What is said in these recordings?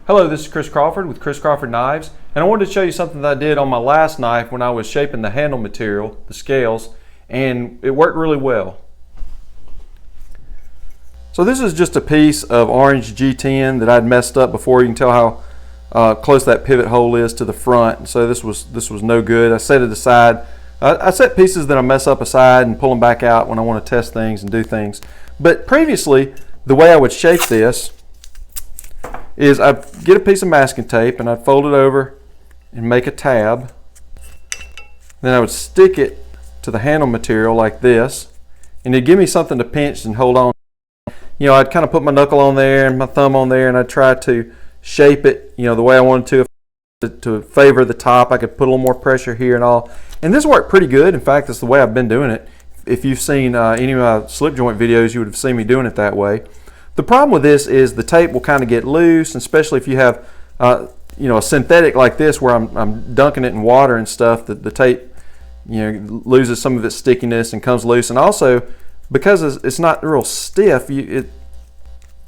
Hello, this is Chris Crawford with Chris Crawford Knives, and I wanted to show you something that I did on my last knife when I was shaping the handle material, the scales, and it worked really well. So this is just a piece of orange G10 that I'd messed up before. You can tell how close that pivot hole is to the front. So this was no good. I set it aside. I set pieces that I mess up aside and pull them back out when I want to test things and do things. But previously, the way I would shape this is I'd get a piece of masking tape and I'd fold it over and make a tab. Then I would stick it to the handle material like this, and it'd give me something to pinch and hold on. You know, I'd kind of put my knuckle on there and my thumb on there, and I'd try to shape it, you know, the way I wanted to favor the top. I could put a little more pressure here and all. And this worked pretty good. In fact, that's the way I've been doing it. If you've seen any of my slip joint videos, you would have seen me doing it that way. The problem with this is the tape will kind of get loose, especially if you have you know, a synthetic like this where I'm dunking it in water and stuff. The tape, you know, loses some of its stickiness and comes loose. And also, because it's not real stiff, you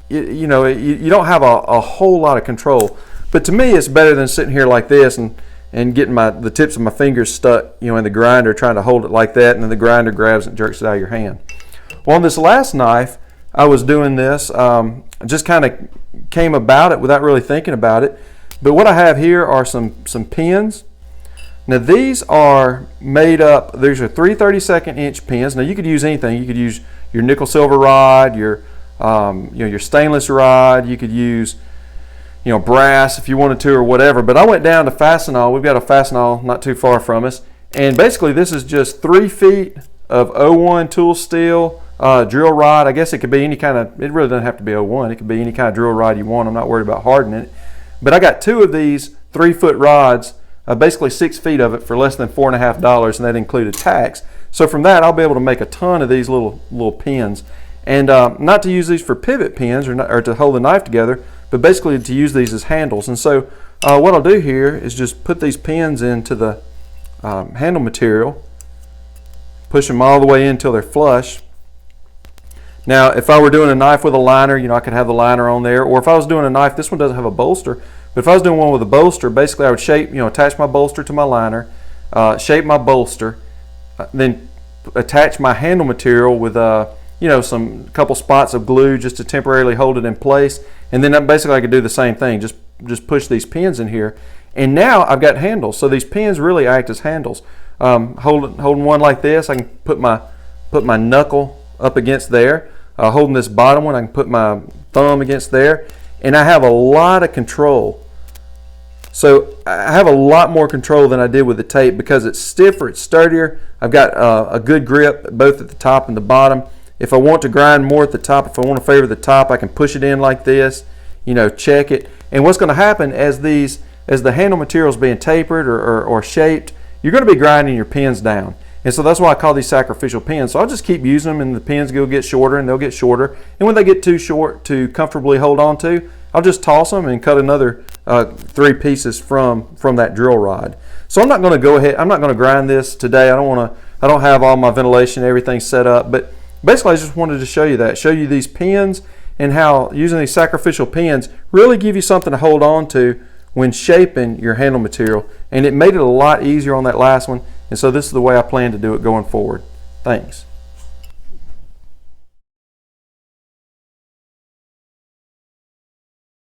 don't have a whole lot of control. But to me, it's better than sitting here like this and getting the tips of my fingers stuck, you know, in the grinder, trying to hold it like that, and then the grinder grabs it and jerks it out of your hand. Well, on this last knife, I was doing this, just kind of came about it without really thinking about it. But what I have here are some pins. Now these are made up, these are 3/32 inch pins. Now you could use anything. You could use your nickel silver rod, your your stainless rod. You could use, you know, brass if you wanted to, or whatever. But I went down to Fastenal. We've got a Fastenal not too far from us, and basically this is just 3 feet of 01 tool steel drill rod. I guess it could be any kind of, it really doesn't have to be 01. It could be any kind of drill rod you want. I'm not worried about hardening it. But I got 2 of these 3-foot rods, basically 6 feet of it for less than $4.50, and that included tax. So from that, I'll be able to make a ton of these little pins. And not to use these for pivot pins or to hold the knife together, but basically to use these as handles. And so what I'll do here is just put these pins into the handle material, push them all the way in until they're flush. Now, if I were doing a knife with a liner, you know, I could have the liner on there. Or if I was doing a knife, this one doesn't have a bolster, but if I was doing one with a bolster, basically I would shape, you know, attach my bolster to my liner, shape my bolster, then attach my handle material with, you know, some couple spots of glue just to temporarily hold it in place. And then basically I could do the same thing, just push these pins in here. And now I've got handles. So these pins really act as handles. Holding one like this, I can put my knuckle up against there. Holding this bottom one, I can put my thumb against there, and I have a lot of control. So I have a lot more control than I did with the tape because it's stiffer, it's sturdier. I've got a good grip both at the top and the bottom. If I want to grind more at the top, if I want to favor the top, I can push it in like this, you know, check it. And what's going to happen as the handle material is being tapered or shaped, you're going to be grinding your pins down. And so that's why I call these sacrificial pins. So I'll just keep using them, and the pins will get shorter and they'll get shorter. And when they get too short to comfortably hold on to, I'll just toss them and cut another 3 pieces from that drill rod. So I'm not going to go ahead, I'm not going to grind this today. I don't have all my ventilation, everything set up, but basically I just wanted to show you these pins and how using these sacrificial pins really give you something to hold on to when shaping your handle material. And it made it a lot easier on that last one. And so this is the way I plan to do it going forward. Thanks.